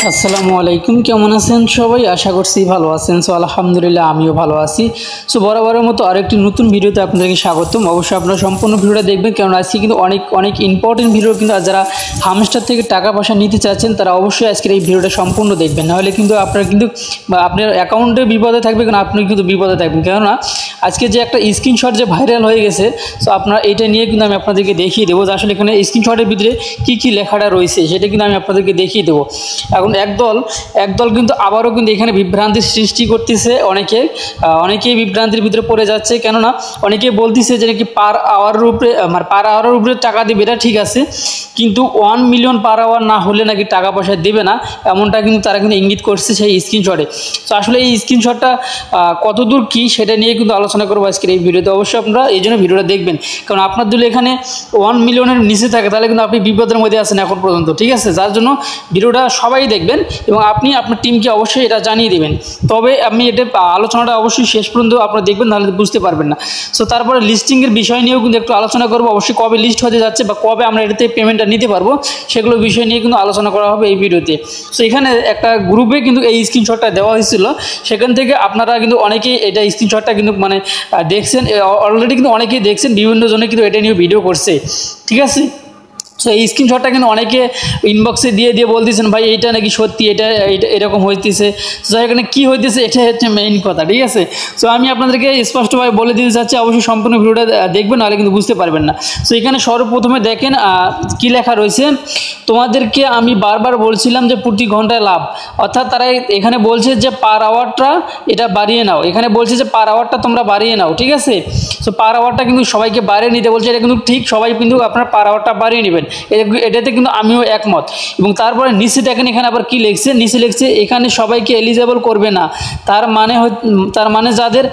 আসসালামু আলাইকুম, কেমন আছেন সবাই? আশা করছি ভালো আছেন। সো আলহামদুলিল্লাহ আমিও ভালো আছি। সো বরাবরের মতো আরেকটি নতুন ভিডিওতে আপনাদেরকে স্বাগতম। অবশ্যই আপনারা সম্পূর্ণ ভিডিওটা দেখবেন, কারণ আজকে কিন্তু অনেক ইম্পর্টেন্ট ভিডিও। কিন্তু যারা হামস্টার থেকে টাকা পয়সা নিতে চাচ্ছেন তারা অবশ্যই আজকের এই ভিডিওটা সম্পূর্ণ দেখবেন, নাহলে কিন্তু আপনার আপনার অ্যাকাউন্টে বিপদে থাকবে, কারণ আপনি কিন্তু বিপদে থাকবেন। কেননা আজকে যে একটা স্ক্রিনশট যে ভাইরাল হয়ে গেছে, সো আপনারা এটা নিয়ে কিন্তু আমি আপনাদেরকে দেখিয়ে দেবো যে আসলে এখানে স্ক্রিনশটের ভিতরে কী লেখাটা রয়েছে, সেটা কিন্তু আমি আপনাদেরকে দেখিয়ে দেবো। এখন একদল কিন্তু আবারও কিন্তু এখানে বিভ্রান্তির সৃষ্টি করতেছে। অনেকেই বিভ্রান্তির ভিতরে পড়ে যাচ্ছে। কেননা অনেকেই বলতেছে যে নাকি পার আওয়ারের উপরে টাকা দেবে, এটা ঠিক আছে, কিন্তু 1 মিলিয়ন পার আওয়ার না হলে নাকি টাকা পয়সা দেবে না, এমনটা কিন্তু তারা কিন্তু ইঙ্গিত করছে সেই স্ক্রিনশটে। তো আসলে এই স্ক্রিনশটটা কতদূর কী সেটা নিয়ে কিন্তু আলোচনা করবো আজকের এই ভিডিওতে। অবশ্যই আপনারা এই জন্য ভিডিওটা দেখবেন, কারণ আপনার যদি এখানে 1 মিলিয়নের নিচে থাকে তাহলে কিন্তু আপনি বিপদের মধ্যে আছেন এখন পর্যন্ত, ঠিক আছে? যার জন্য ভিডিওটা সবাই দেখবেন এবং আপনি আপনার টিমকে অবশ্যই এটা জানিয়ে দেবেন। তবে আমি এটা আলোচনাটা অবশ্যই শেষ পর্যন্ত আপনারা দেখবেন, নাহলে বুঝতে পারবেন না। সো তারপরে লিস্টিংয়ের বিষয় নিয়েও কিন্তু একটু আলোচনা করবো। অবশ্যই কবে লিস্ট হতে যাচ্ছে বা কবে আমরা এটাতে পেমেন্টটা নিতে পারবো সেগুলো বিষয় নিয়ে কিন্তু আলোচনা করা হবে এই ভিডিওতে। সো এখানে একটা গ্রুপে কিন্তু এই স্ক্রিনশটটা দেওয়া হয়েছিল, সেখান থেকে আপনারা কিন্তু অনেকেই এটা স্ক্রিনশটটা কিন্তু দেখছেন, অলরেডি কিন্তু অনেকেই দেখছেন, বিভিন্ন জনে কিন্তু এটা নিয়ে ভিডিও করছে, ঠিক আছে? সো এই স্ক্রিনশটটা কিন্তু অনেকে ইনবক্সে দিয়ে বলতেছেন ভাই এইটা নাকি সত্যি, এটা এরকম হইতেছে। সো এখানে কী হইতেছে এটা হচ্ছে মেইন কথা, ঠিক আছে? সো আমি আপনাদেরকে স্পষ্টভাবে বলে দিতে চাচ্ছি, অবশ্যই সম্পূর্ণ ভিডিওটা দেখবেন, নাহলে কিন্তু বুঝতে পারবেন না। সো এখানে সর্বপ্রথমে দেখেন কী লেখা রয়েছে। তোমাদেরকে আমি বারবার বলছিলাম যে প্রতি ঘন্টায় লাভ, অর্থাৎ তারা এখানে বলছে যে পার আওয়ারটা এটা বাড়িয়ে নাও। এখানে বলছে যে পার আওয়ারটা তোমরা বাড়িয়ে নাও, ঠিক আছে? সো পার আওয়ারটা কিন্তু সবাইকে বাড়িয়ে নিতে বলছে, এটা কিন্তু ঠিক, সবাই কিন্তু আপনার পার আওয়ারটা বাড়িয়ে নেবেন, এটাতে কিন্তু আমিও একমত। এবং তারপরে নিচে দেখেন এখানে আবার কি লিখছে, নিচে লিখছে এখানে সবাইকে এলিজেবল করবে না, তার মানে যাদের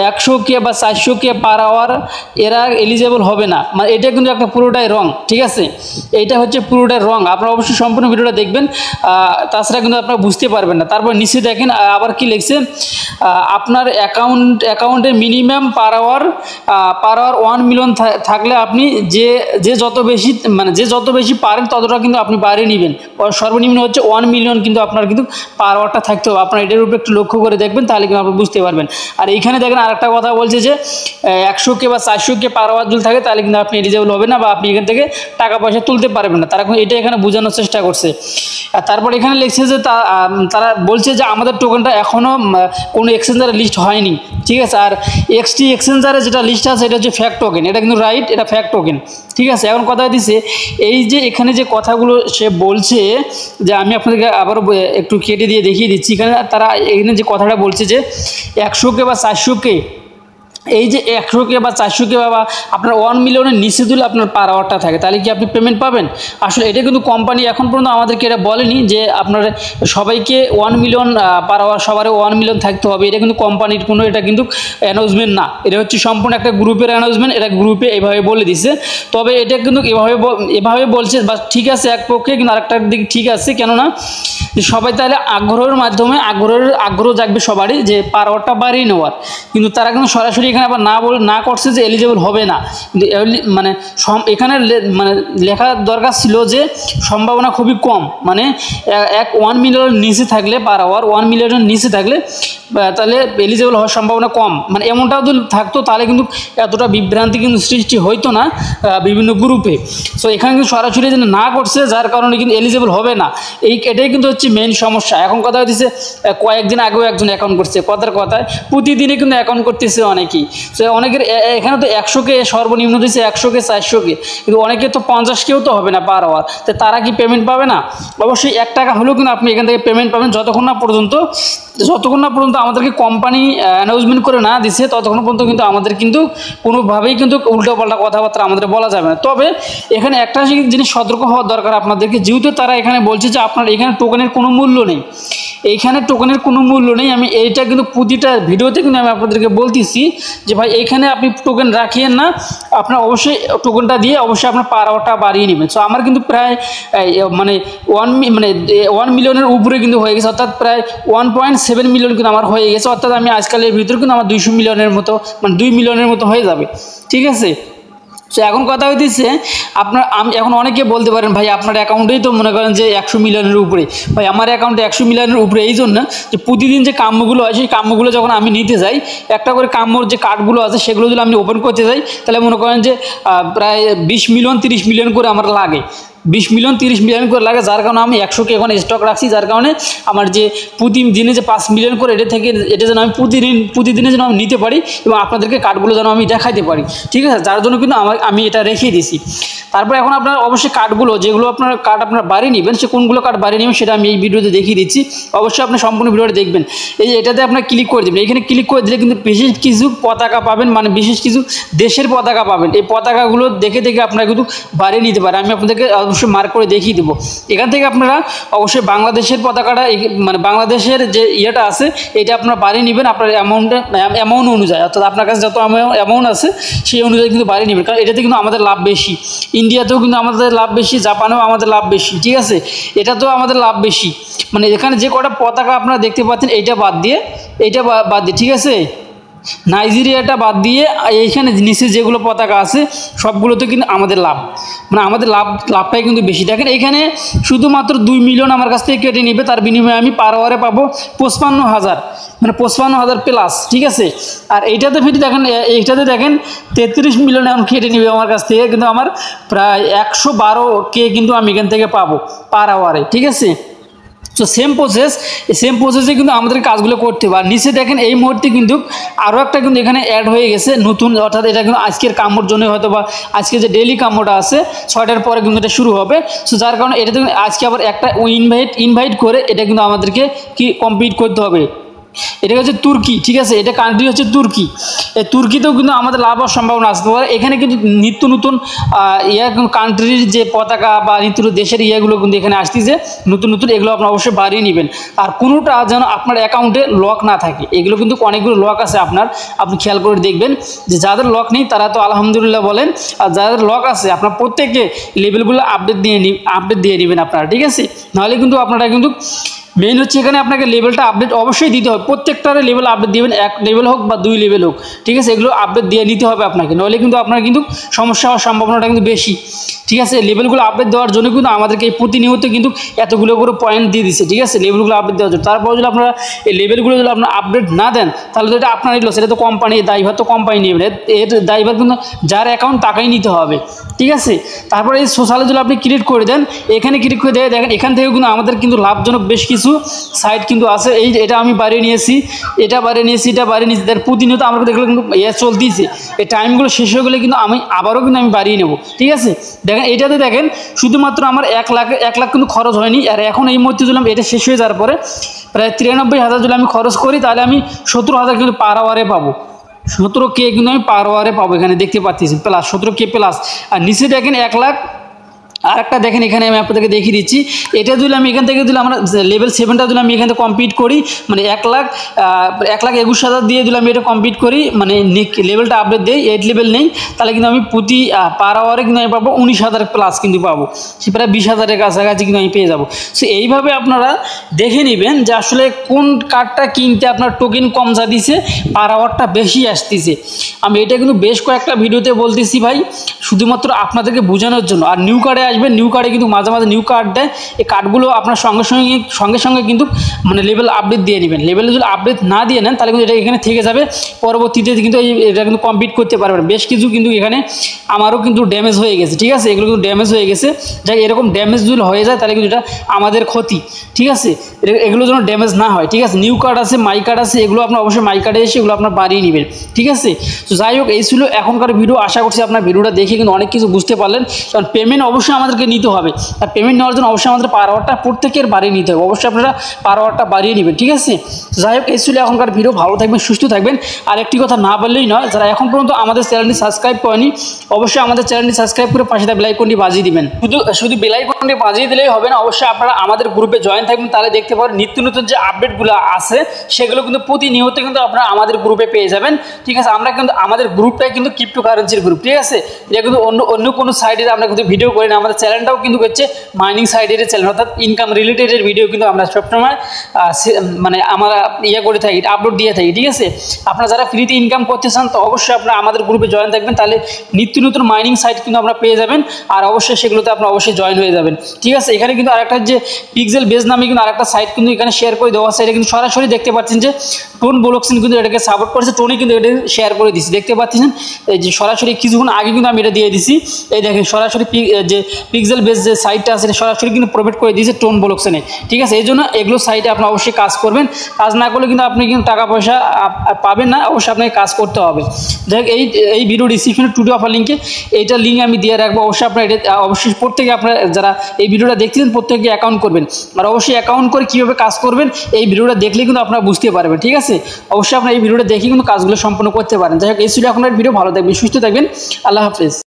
100K বা 400K পার আওয়ার এরা এলিজেবল হবে না। মানে এটা কিন্তু একটা পুরোটাই রং, ঠিক আছে? এইটা হচ্ছে পুরোটাই রং। আপনারা অবশ্যই সম্পূর্ণ ভিডিওটা দেখবেন, তাছাড়া কিন্তু আপনারা বুঝতে পারবেন না। তারপর নিচে দেখেন আবার কি লিখছে, আপনার অ্যাকাউন্টে মিনিমাম পার আওয়ার 1 মিলিয়ন থাকলে আপনি যে যত বেশি পারেন ততটা কিন্তু আপনি বাড়িয়ে নেবেন। সর্বনিম্ন হচ্ছে 1 মিলিয়ন কিন্তু আপনার কিন্তু পার আওয়ারটা থাকতে হবে। আপনার এটার উপরে একটু লক্ষ্য করে দেখবেন, তাহলে কিন্তু আপনি বুঝতে পারবেন। আর এইখানে দেখেন আরেকটা কথা বলছে যে 100K বা 400K পার আওয়ার যদি থাকে তাহলে কিন্তু আপনি এলিজেবল হবে না, বা আপনি এখান থেকে টাকা পয়সা তুলতে পারবেন না। তারা এটা এখানে বোঝানোর চেষ্টা করছে। আর তারপর এখানে লিখছে যে তারা বলছে যে আমাদের টোকেনটা এখনও কোনো এক্সচেঞ্জারে লিস্ট হয়নি, ঠিক আছে? আর এক্সটি এক্সচেঞ্জারে যেটা লিস্ট আছে এটা হচ্ছে ফ্যাক্ট টোকেন, এটা কিন্তু রাইট, এটা ফ্যাক্ট টোকেন, ঠিক আছে? এখন কথা দিচ্ছে এই যে এখানে যে কথাগুলো সে বলছে, যে আমি আপনাদেরকে আবারও একটু কেটে দিয়ে দেখিয়ে দিচ্ছি। তারা এখানে যে কথাটা বলছে যে 100K বা 400K, এই যে 100K বা 400K বা আপনার 1 মিলিয়নের নিচে দিলে আপনার পার আওয়ারটা থাকে, তাহলে কি আপনি পেমেন্ট পাবেন? আসলে এটা কিন্তু কোম্পানি এখন পর্যন্ত আমাদেরকে এটা বলেনি যে আপনার সবাইকে 1 মিলিয়ন পার আওয়ার সবারও 1 মিলিয়ন থাকতে হবে। এটা কিন্তু কোম্পানির কোনো এটা কিন্তু অ্যানাউন্সমেন্ট না, এটা হচ্ছে সম্পূর্ণ একটা গ্রুপের অ্যানাউন্সমেন্ট। এটা গ্রুপে এইভাবে বলে দিছে। তবে এটা কিন্তু এভাবে বলছে বা ঠিক আছে এক পক্ষে, কিন্তু আরেকটা দিক ঠিক আছে। কেননা সবাই তাহলে আগ্রহের মাধ্যমে আগ্রহ জাগবে সবারই যে পার আওয়ারটা বাড়িয়ে নেওয়ার, কিন্তু তারা কিন্তু সরাসরি এখানে আবার না করছে যে এলিজেবল হবে না। কিন্তু এখানে লেখা দরকার ছিল যে সম্ভাবনা খুবই কম, মানে 1 মিলিয়নের নিচে থাকলে পার আওয়ার 1 মিলিয়নের নিচে থাকলে তাহলে এলিজেবল হওয়ার সম্ভাবনা কম, মানে এমনটাও যদি থাকতো তাহলে কিন্তু এতটা বিভ্রান্তি কিন্তু সৃষ্টি হইতো না বিভিন্ন গ্রুপে। সো এখানে কিন্তু সরাসরি না করছে, যার কারণে কিন্তু এলিজেবল হবে না। এটাই কিন্তু হচ্ছে মেন সমস্যা। এখন কথা হচ্ছে কয়েকদিন আগেও একজন অ্যাকাউন্ট করছে, কথায় প্রতিদিনই কিন্তু অ্যাকাউন্ট করতেছে অনেকেই। সো অনেকের এখানে তো 100K সর্বনিম্ন দিচ্ছে, 100K 400K, কিন্তু অনেকে তো 50Kও তো হবে না পার আওয়ার, তো তারা কি পেমেন্ট পাবে না? অবশ্যই 1 টাকা হলেও কিন্তু আপনি এখান থেকে পেমেন্ট পাবেন, যতক্ষণ না পর্যন্ত আমাদেরকে কোম্পানি অ্যানাউন্সমেন্ট করে না দিচ্ছে, ততক্ষণ পর্যন্ত কিন্তু আমাদের কিন্তু কোনোভাবেই কিন্তু উল্টোপাল্টা কথাবার্তা আমাদের বলা যাবে না। তবে এখানে একটা জিনিস সতর্ক হওয়া দরকার আপনাদেরকে, যেহেতু তারা এখানে বলছে যে আপনার এখানে টোকেনের কোনো মূল্য নেই, আমি এইটা কিন্তু প্রতিটা ভিডিওতে কিন্তু আমি আপনাদেরকে বলতেছি যে ভাই এইখানে আপনি টোকেন রাখিয়েন না, আপনার অবশ্যই টোকেনটা দিয়ে অবশ্যই আপনার পার আওয়ারটা বাড়িয়ে নেবেন। সো আমার কিন্তু প্রায় 1 মিলিয়নের উপরে কিন্তু হয়ে গেছে, অর্থাৎ প্রায় 1.7 মিলিয়ন কিন্তু আমার হয়ে গেছে। অর্থাৎ আমি আজকালের ভিতরে কিন্তু আমার 200 মিলিয়নের মতো 2 মিলিয়নের মতো হয়ে যাবে, ঠিক আছে? সো এখন কথা হইতেছে আপনার, আমি এখন অনেকে বলতে পারেন ভাই আপনার অ্যাকাউন্টেই তো মনে করেন যে 100 মিলিয়নের উপরে। ভাই আমার অ্যাকাউন্টে 100 মিলিয়নের উপরে এই জন্য যে প্রতিদিন যে কাম্যগুলো হয় সেই কাম্যগুলো যখন আমি নিতে যাই, একটা করে কাম্যর যে কার্ডগুলো আছে সেগুলো যদি আমি ওপেন করতে যাই তাহলে মনে করেন যে প্রায় 20 মিলিয়ন 30 মিলিয়ন করে আমার লাগে, 20 মিলিয়ন 30 মিলিয়ন করে লাগে। যার কারণে আমি 100কে এখন স্টক রাখছি, যার কারণে আমার যে প্রতিদিনে যে 5 মিলিয়ন করে এটা যেন আমি প্রতিদিনে যেন আমি নিতে পারি এবং আপনাদেরকে কার্ডগুলো যেন আমি দেখাইতে পারি, ঠিক আছে। যার জন্য কিন্তু আমি এটা রেখে দিছি। তারপর এখন আপনার অবশ্যই কার্ডগুলো যেগুলো আপনার কার্ড আপনার বাড়ি নেবেন, সে কোনগুলো কার্ড বাড়ি নেবেন সেটা আমি এই ভিডিওতে দেখিয়ে দিচ্ছি। অবশ্যই আপনি সম্পূর্ণ ভিডিওটা দেখবেন। এটাতে আপনার ক্লিক করে দেবেন, এখানে ক্লিক করে দিলে কিন্তু বিশেষ কিছু পতাকা পাবেন, মানে বিশেষ কিছু দেশের পতাকা পাবেন। এই পতাকাগুলো দেখে আপনারা কিন্তু বাড়িয়ে নিতে পারেন। আমি আপনাদেরকে অবশ্যই মার্ক করে দেখিয়ে দেবো। এখান থেকে আপনারা অবশ্যই বাংলাদেশের পতাকাটা, মানে বাংলাদেশের যে ইয়েটা আছে এটা আপনারা বাড়িয়ে নেবেন আপনার অ্যামাউন্ট অনুযায়ী, অর্থাৎ আপনার কাছে যত অ্যামাউন্ট আছে সেই অনুযায়ী কিন্তু বাড়িয়ে নেবেন, কারণ এটাতে কিন্তু আমাদের লাভ বেশি। ইন্ডিয়াতেও কিন্তু আমাদের লাভ বেশি, জাপানেও আমাদের লাভ বেশি, ঠিক আছে। এটাতেও আমাদের লাভ বেশি। মানে এখানে যে কটা পতাকা আপনারা দেখতে পাচ্ছেন এইটা বাদ দিয়ে, ঠিক আছে, নাইজেরিয়াটা বাদ দিয়ে এইখানে নিচে যেগুলো পতাকা আছে সবগুলোতে কিন্তু আমাদের লাভ, মানে আমাদের লাভটাই কিন্তু বেশি। দেখেন এইখানে শুধুমাত্র 2 মিলিয়ন আমার কাছ থেকে কেটে নিবে, তার বিনিময়ে আমি পার আওয়ারে পাবো 55,000, মানে 55,000 প্লাস, ঠিক আছে। আর এইটাতে এইটাতে দেখেন 33 মিলিয়ন এখন কেটে নিবে আমার কাছ থেকে, কিন্তু আমার প্রায় 112K কিন্তু আমি এখান থেকে পাবো পার আওয়ারে, ঠিক আছে। তো সেম প্রসেসে কিন্তু আমাদের কাজগুলো করতে হবে। আর নিচে দেখেন এই মুহূর্তে কিন্তু আরও একটা কিন্তু এখানে অ্যাড হয়ে গেছে নতুন, অর্থাৎ এটা কিন্তু আজকের কাম্যর জন্য হয়তো বা আজকে যে ডেইলি কাম্যটা আছে 6টার পরে কিন্তু এটা শুরু হবে। সো যার কারণে এটা কিন্তু আজকে আবার একটা ইনভাইট করে এটা কিন্তু আমাদেরকে কি কমপ্লিট করতে হবে। এটা হচ্ছে তুর্কি, ঠিক আছে, এটা কান্ট্রি হচ্ছে তুর্কি। এই তুর্কিতেও কিন্তু আমাদের লাভ হওয়ার সম্ভাবনা আসতে পারে। এখানে কিন্তু নিত্য নতুন কান্ট্রির যে পতাকা বা নিত্য দেশের ইয়েগুলো কিন্তু এখানে আসতেছে নতুন, এগুলো আপনারা অবশ্যই বাড়িয়ে নেবেন। আর কোনোটা যেন আপনার অ্যাকাউন্টে লক না থাকে, এগুলো কিন্তু অনেকগুলো লক আছে আপনি খেয়াল করে দেখবেন যে যাদের লক নেই তারা তো আলহামদুলিল্লাহ বলেন, আর যাদের লক আছে আপনার প্রত্যেকে লেভেলগুলো আপডেট দিয়ে নেবেন আপনারা, ঠিক আছে। নাহলে কিন্তু আপনারা কিন্তু মেইন হচ্ছে এখানে আপনাকে লেভেলটা আপডেট অবশ্যই দিতে হবে, প্রত্যেকটার লেভেল আপডেট দিবেন, 1 লেভেল হোক বা 2 লেভেল হোক, ঠিক আছে। এগুলো আপডেট দিয়ে নিতে হবে আপনাকে, নইলে কিন্তু আপনার কিন্তু সমস্যা হওয়ার সম্ভাবনাটা কিন্তু বেশি, ঠিক আছে। লেভেলগুলো আপডেট দেওয়ার জন্য কিন্তু আমাদেরকে এই প্রতিনিয়ত কিন্তু এতগুলো করে পয়েন্ট দিয়ে দিচ্ছে, ঠিক আছে, লেভেলগুলো আপডেট দেওয়ার জন্য। তারপর যদি আপনারা এই লেভেলগুলো যদি আপনারা আপডেট না দেন তাহলে তো এটা আপনারই লস, এটা তো কোম্পানির দায়ভার, তো কোম্পানি নেবেন, এর দায়ভার কিন্তু যার অ্যাকাউন্ট তাকেই নিতে হবে, ঠিক আছে। তারপরে এই সোশ্যালে যদি আপনি ক্রিয়েট করে দেন, এখানে ক্লিক করে দেখেন এখান থেকে কিন্তু আমাদের কিন্তু লাভজনক বেশ কিছু সাইট কিন্তু আছে। এটা আমি বাড়িয়ে নিয়েছি, এটা বাড়িয়ে নিয়েছি। তার প্রতিনিয়ত আমরা দেখলে কিন্তু চলতেছে, এই টাইমগুলো শেষ হয়ে গেলে কিন্তু আমি আবারও কিন্তু আমি বাড়িয়ে নেব, ঠিক আছে। দেখেন এটাতে দেখেন শুধুমাত্র আমার 1 লাখ কিন্তু খরচ হয়নি। আর এখন এই মুহূর্তে যদি এটা শেষ হয়ে যাওয়ার পরে প্রায় 93,000 যদি আমি খরচ করি তাহলে আমি 17,000 কিন্তু পার আওয়ারে পাবো, 17K কিন্তু আমি পার আওয়ারে পাবো, এখানে দেখতে পাচ্ছি প্লাস 17K প্লাস। আর নিচে দেখেন 1 লাখ। আরেকটা দেখেন এখানে আমি আপনাদেরকে দেখিয়ে দিচ্ছি, এটা যদি আমি এখান থেকে আমরা লেভেল 7টা যদি আমি এখান থেকে কমপ্লিট করি, মানে 1,21,000 দিয়ে যদি আমি এটা কমপ্লিট করি, মানে লেভেলটা আপডেট দিই, 8 লেভেল নেই, তাহলে কিন্তু আমি প্রতি পার আওয়ারে কিন্তু আমি পাবো 19,000 প্লাস কিন্তু পাবো, সে প্রায় 20,000-এর কাছাকাছি কিন্তু আমি পেয়ে যাবো। সো এইভাবে আপনারা দেখে নেবেন যে আসলে কোন কার্ডটা কিনতে আপনার টোকেন কম যা দিছে, পার আওয়ারটা বেশি আসতেছে। আমি এটা কিন্তু বেশ কয়েকটা ভিডিওতে বলতেছি ভাই, শুধুমাত্র আপনাদেরকে বোঝানোর জন্য। আর নিউ কার্ডে আসবেন, নিউ কার্ডে কিন্তু মাঝে মাঝে নিউ কার্ড দেয়, এই কার্ডগুলো আপনার সঙ্গে কিন্তু মানে লেভেল আপডেট দিয়ে নেবেন। লেভেল যদি আপডেট না দিয়ে নেন তাহলে কিন্তু এটা এখানে থেকে যাবে, পরবর্তীতে কিন্তু এটা কিন্তু কমপ্লিট করতে পারবেন। বেশ কিছু কিন্তু এখানে আমারও কিন্তু ড্যামেজ হয়ে গেছে, ঠিক আছে, এগুলো কিন্তু ড্যামেজ হয়ে গেছে। যাই এরকম ড্যামেজ যদি হয়ে যায় তাহলে কিন্তু এটা আমাদের ক্ষতি, ঠিক আছে। এগুলো যেন ড্যামেজ না হয়, ঠিক আছে। নিউ কার্ড আছে, মাই কার্ড আছে, এগুলো আপনার অবশ্যই মাই কার্ডে এসে এগুলো আপনার বাড়িয়ে নেবেন, ঠিক আছে। তো যাই হোক, এই ছিল এখনকার ভিডিও। আশা করছি আপনার ভিডিওটা দেখে কিন্তু অনেক কিছু বুঝতে পারলেন, কারণ পেমেন্ট অবশ্যই আমাদেরকে নিতে হবে। আর পেমেন্ট নেওয়ার জন্য অবশ্যই আমাদের পার আওয়ারটা প্রত্যেকের বাড়িয়ে নিতে হবে, অবশ্যই আপনারা পার আওয়ারটা বাড়িয়ে নেবেন, ঠিক আছে। যাই হোক, এই ছিল এখনকার ভিডিও। ভালো থাকবেন, সুস্থ থাকবেন। আর একটি কথা না বললেই নয়, যারা এখন পর্যন্ত আমাদের চ্যানেলটি সাবস্ক্রাইব করেনি অবশ্যই আমাদের চ্যানেলটি সাবস্ক্রাইব করে পাশে বেল আইকনটি বাজিয়ে দিবেন। শুধু বেল আইকনটি বাজিয়ে দিলেই হবে না, অবশ্যই আপনারা আমাদের গ্রুপে জয়েন থাকবেন, তাহলে দেখতে পাবেন নিত্য নতুন যে আপডেটগুলো আছে সেগুলো কিন্তু প্রতিনিয়ত কিন্তু আপনারা আমাদের গ্রুপে পেয়ে যাবেন, ঠিক আছে। আমরা কিন্তু আমাদের গ্রুপটাই কিন্তু ক্রিপ্টোকারেন্সির গ্রুপ, ঠিক আছে। এটা কিন্তু অন্য কোনো সাইডে আমরা কিন্তু ভিডিও করি না, আমাদের আমাদের চ্যানেলটাও কিন্তু হচ্ছে মাইনিং সাইডের চ্যানেল, অর্থাৎ ইনকাম রিলেটেডের ভিডিও কিন্তু আমরা সবসময় মানে আমরা করে থাকি, আপলোড দিয়ে থাকি। ঠিক আছে, আপনারা যারা ফ্রিতে ইনকাম করতে চান তো অবশ্যই আপনারা আমাদের গ্রুপে জয়েন থাকবেন, তাহলে নিত্য নতুন মাইনিং সাইট কিন্তু আপনারা পেয়ে যাবেন, আর অবশ্যই সেগুলোতে আপনারা অবশ্যই জয়েন হয়ে যাবেন। ঠিক আছে, এখানে কিন্তু আরেকটা যে পিক্সেল বেজ নামে কিন্তু আরেকটা সাইট কিন্তু এখানে শেয়ার করে দেওয়া আছে, এটা কিন্তু সরাসরি দেখতে পাচ্ছেন যে টোন ব্লকচেন কিন্তু এটাকে সাপোর্ট করেছে, টোনই কিন্তু এটা শেয়ার করে দিচ্ছি, দেখতে পাচ্ছেন এই যে সরাসরি কিছুক্ষণ আগে কিন্তু আমি এটা দিয়ে দিছি। এই দেখেন সরাসরি যে পিক্সেল বেস যে সাইটটা আছে সরাসরি কিন্তু প্রোভাইড করে দিয়েছে টোন ব্লকচেনে। ঠিক আছে, এই জন্য এগুলো সাইটে আপনি অবশ্যই কাজ করবেন, কাজ না করলে কিন্তু আপনি কিন্তু টাকা পয়সা পাবেন না, অবশ্যই আপনাকে কাজ করতে হবে। দেখ এই ভিডিও ডিসক্রিপশনে টুডে অফার লিঙ্কে এইটার লিঙ্ক আমি দিয়ে রাখবো, অবশ্যই আপনার এটা অবশ্যই প্রত্যেকে আপনারা যারা এই ভিডিওটা দেখতেছেন প্রত্যেকে অ্যাকাউন্ট করবেন, আর অবশ্যই অ্যাকাউন্ট করে কীভাবে কাজ করবেন এই ভিডিওটা দেখলে কিন্তু আপনারা বুঝতে পারবেন। ঠিক আছে, অবশ্যই আপনারা এই ভিডিওটা দেখে কিন্তু কাজগুলো সম্পন্ন করতে পারেন। যাই হোক, এই ছিল এখন ভিডিও, ভালো থাকবেন, সুস্থ থাকবেন, আল্লাহ হাফেজ।